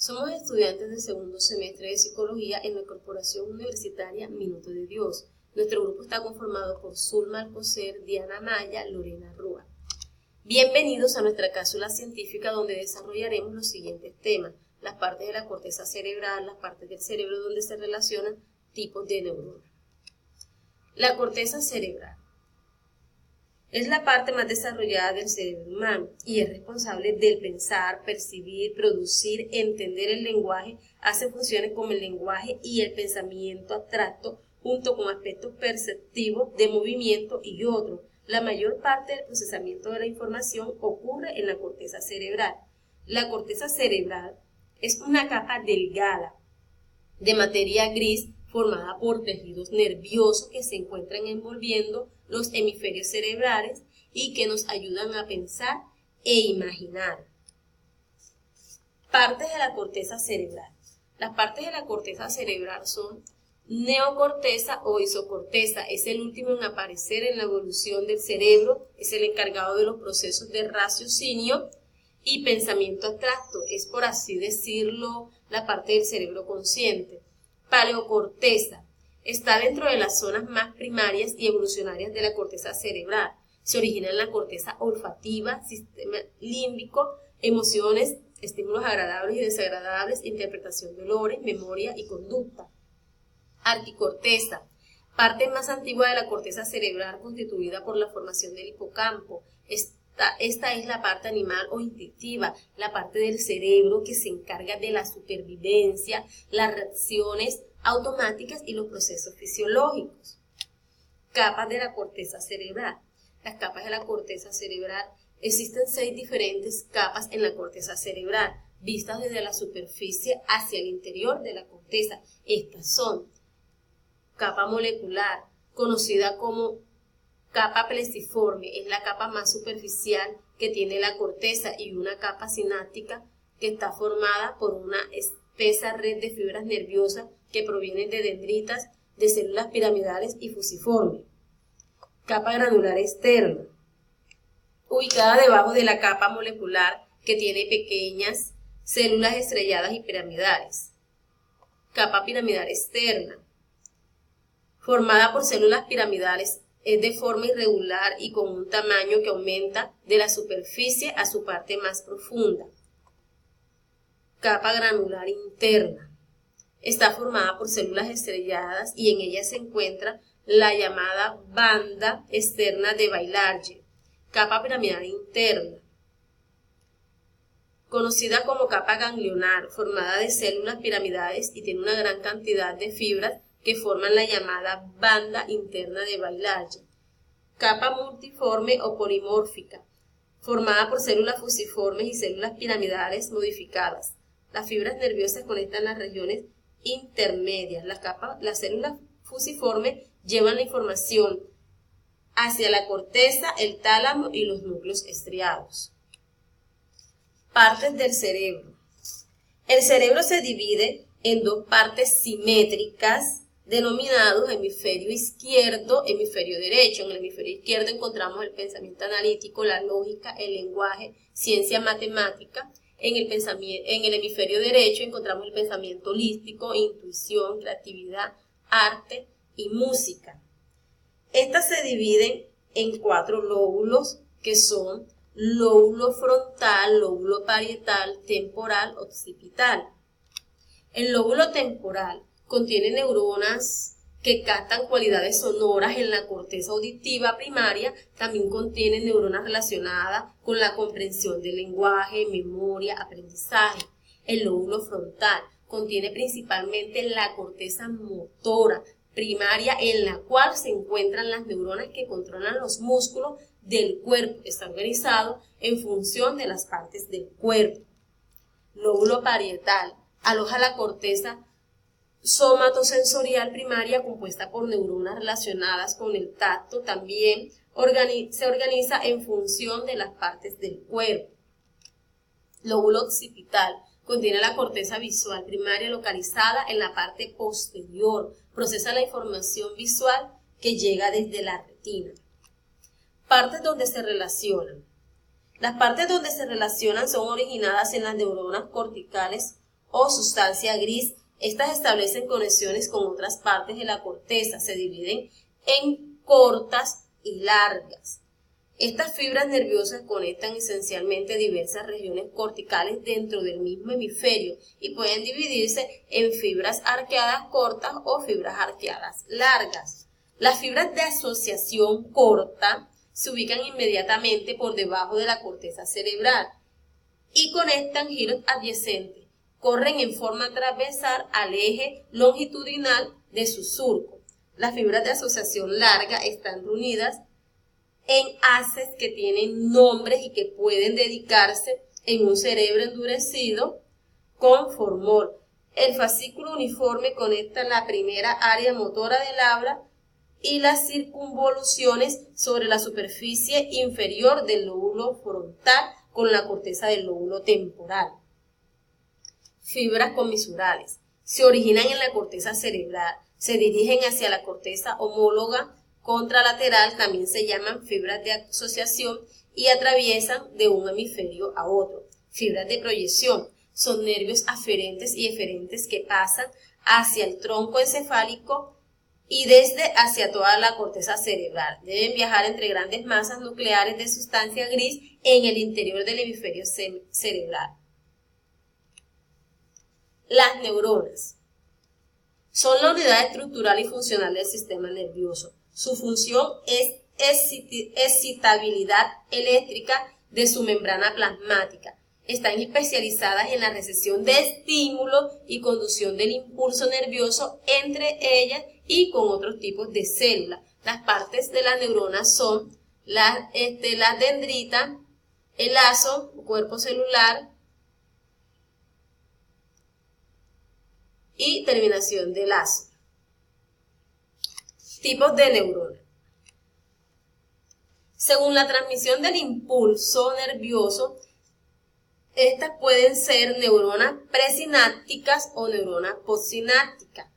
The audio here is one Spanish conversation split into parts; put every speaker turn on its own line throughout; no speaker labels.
Somos estudiantes del segundo semestre de Psicología en la Corporación Universitaria Minuto de Dios. Nuestro grupo está conformado por Zulma Alcocer, Diana Maya, Lorena Rúa. Bienvenidos a nuestra cápsula científica donde desarrollaremos los siguientes temas: las partes de la corteza cerebral, las partes del cerebro donde se relacionan tipos de neuronas. La corteza cerebral es la parte más desarrollada del cerebro humano y es responsable del pensar, percibir, producir, entender el lenguaje, hace funciones como el lenguaje y el pensamiento abstracto, junto con aspectos perceptivos de movimiento y otros. La mayor parte del procesamiento de la información ocurre en la corteza cerebral. La corteza cerebral es una capa delgada de materia gris formada por tejidos nerviosos que se encuentran envolviendo los hemisferios cerebrales y que nos ayudan a pensar e imaginar. Partes de la corteza cerebral. Las partes de la corteza cerebral son neocorteza o isocorteza. Es el último en aparecer en la evolución del cerebro, es el encargado de los procesos de raciocinio y pensamiento abstracto. Es, por así decirlo, la parte del cerebro consciente. Paleocorteza. Está dentro de las zonas más primarias y evolucionarias de la corteza cerebral. Se origina en la corteza olfativa, sistema límbico, emociones, estímulos agradables y desagradables, interpretación de olores, memoria y conducta. Arquicorteza. Parte más antigua de la corteza cerebral constituida por la formación del hipocampo. Esta es la parte animal o instintiva, la parte del cerebro que se encarga de la supervivencia, las reacciones automáticas y los procesos fisiológicos. Capas de la corteza cerebral. Las capas de la corteza cerebral, existen 6 diferentes capas en la corteza cerebral, vistas desde la superficie hacia el interior de la corteza. Estas son: capa molecular, conocida como capa plesiforme, es la capa más superficial que tiene la corteza, y una capa sináptica que está formada por una espesa red de fibras nerviosas que provienen de dendritas, de células piramidales y fusiformes. Capa granular externa, ubicada debajo de la capa molecular que tiene pequeñas células estrelladas y piramidales. Capa piramidal externa, formada por células piramidales, es de forma irregular y con un tamaño que aumenta de la superficie a su parte más profunda. Capa granular interna. Está formada por células estrelladas y en ella se encuentra la llamada banda externa de Baillarge. Capa piramidal interna, conocida como capa ganglionar, formada de células piramidales y tiene una gran cantidad de fibras que forman la llamada banda interna de Baillarge. Capa multiforme o polimórfica, formada por células fusiformes y células piramidales modificadas. Las fibras nerviosas conectan las regiones intermedias. Las células fusiformes llevan la información hacia la corteza, el tálamo y los núcleos estriados. Partes del cerebro. El cerebro se divide en 2 partes simétricas denominados hemisferio izquierdo, hemisferio derecho. En el hemisferio izquierdo encontramos el pensamiento analítico, la lógica, el lenguaje, ciencia matemática. En el hemisferio derecho encontramos el pensamiento holístico, intuición, creatividad, arte y música. Estas se dividen en 4 lóbulos que son lóbulo frontal, lóbulo parietal, temporal, occipital. El lóbulo temporal contiene neuronas que captan cualidades sonoras en la corteza auditiva primaria. También contiene neuronas relacionadas con la comprensión del lenguaje, memoria, aprendizaje. El lóbulo frontal contiene principalmente la corteza motora primaria, en la cual se encuentran las neuronas que controlan los músculos del cuerpo. Está organizado en función de las partes del cuerpo. Lóbulo parietal aloja la corteza somatosensorial primaria, compuesta por neuronas relacionadas con el tacto. También se organiza en función de las partes del cuerpo. Lóbulo occipital contiene la corteza visual primaria localizada en la parte posterior. Procesa la información visual que llega desde la retina. Partes donde se relacionan. Las partes donde se relacionan son originadas en las neuronas corticales o sustancia gris. Estas establecen conexiones con otras partes de la corteza, se dividen en cortas y largas. Estas fibras nerviosas conectan esencialmente diversas regiones corticales dentro del mismo hemisferio y pueden dividirse en fibras arqueadas cortas o fibras arqueadas largas. Las fibras de asociación corta se ubican inmediatamente por debajo de la corteza cerebral y conectan giros adyacentes. Corren en forma transversal al eje longitudinal de su surco. Las fibras de asociación larga están reunidas en haces que tienen nombres y que pueden dedicarse en un cerebro endurecido con formol. El fascículo uniforme conecta la primera área motora del habla y las circunvoluciones sobre la superficie inferior del lóbulo frontal con la corteza del lóbulo temporal. Fibras comisurales. Se originan en la corteza cerebral, se dirigen hacia la corteza homóloga contralateral, también se llaman fibras de asociación y atraviesan de un hemisferio a otro. Fibras de proyección. Son nervios aferentes y eferentes que pasan hacia el tronco encefálico y desde hacia toda la corteza cerebral. Deben viajar entre grandes masas nucleares de sustancia gris en el interior del hemisferio cerebral. Las neuronas son la unidad estructural y funcional del sistema nervioso. Su función es excitabilidad eléctrica de su membrana plasmática. Están especializadas en la recepción de estímulos y conducción del impulso nervioso entre ellas y con otros tipos de células. Las partes de las neuronas son las dendritas, el lazo, cuerpo celular y terminación de lazo. Tipos de neuronas. Según la transmisión del impulso nervioso, estas pueden ser neuronas presinápticas o neuronas postsinápticas.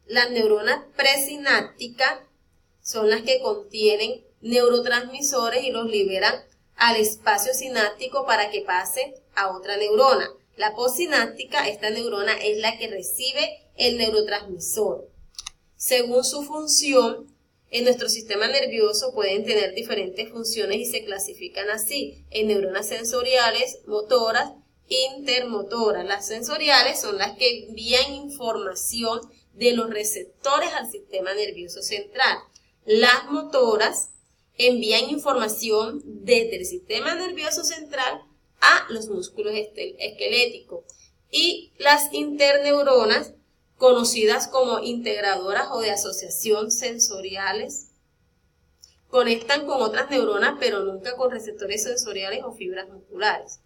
Las neuronas presinápticas son las que contienen neurotransmisores y los liberan al espacio sináptico para que pase a otra neurona. La postsináptica, esta neurona es la que recibe el neurotransmisor. Según su función, en nuestro sistema nervioso pueden tener diferentes funciones y se clasifican así en neuronas sensoriales, motoras, intermotoras. Las sensoriales son las que envían información de los receptores al sistema nervioso central. Las motoras envían información desde el sistema nervioso central a los músculos esqueléticos. Y las interneuronas, conocidas como integradoras o de asociación sensoriales, conectan con otras neuronas pero nunca con receptores sensoriales o fibras musculares.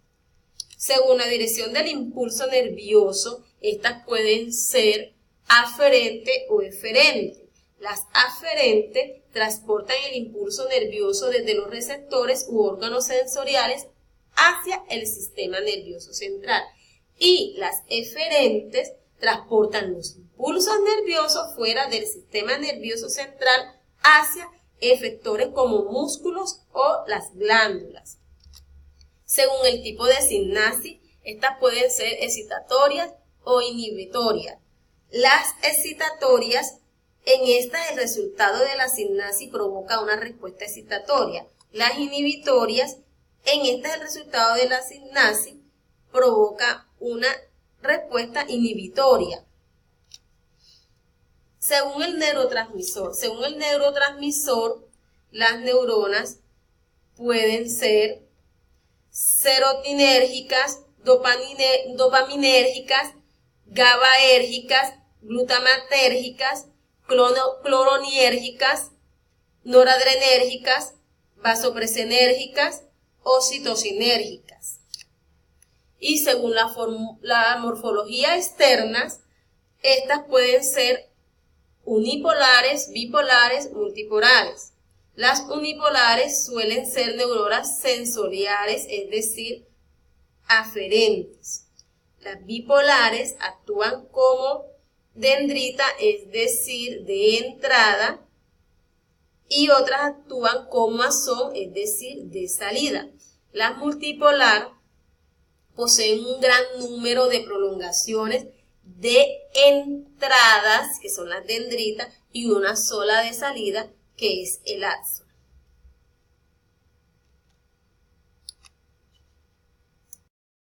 Según la dirección del impulso nervioso, estas pueden ser aferente o eferente. Las aferentes transportan el impulso nervioso desde los receptores u órganos sensoriales hacia el sistema nervioso central. Y las eferentes transportan los impulsos nerviosos fuera del sistema nervioso central hacia efectores como músculos o las glándulas. Según el tipo de sinapsis, estas pueden ser excitatorias o inhibitorias. Las excitatorias, en estas el resultado de la sinapsis provoca una respuesta excitatoria. Las inhibitorias, en estas el resultado de la sinapsis provoca una respuesta inhibitoria. Según el neurotransmisor, las neuronas pueden ser serotinérgicas, dopaminérgicas, GABAérgicas, glutamatérgicas, cloroniérgicas, noradrenérgicas, vasopresinérgicas o citocinérgicas. Y según la morfología externa, estas pueden ser unipolares, bipolares, multipolares. Las unipolares suelen ser neuronas sensoriales, es decir, aferentes. Las bipolares actúan como dendrita, es decir, de entrada, y otras actúan como axón, es decir, de salida. Las multipolar poseen un gran número de prolongaciones de entradas, que son las dendritas, y una sola de salida, que es el axo.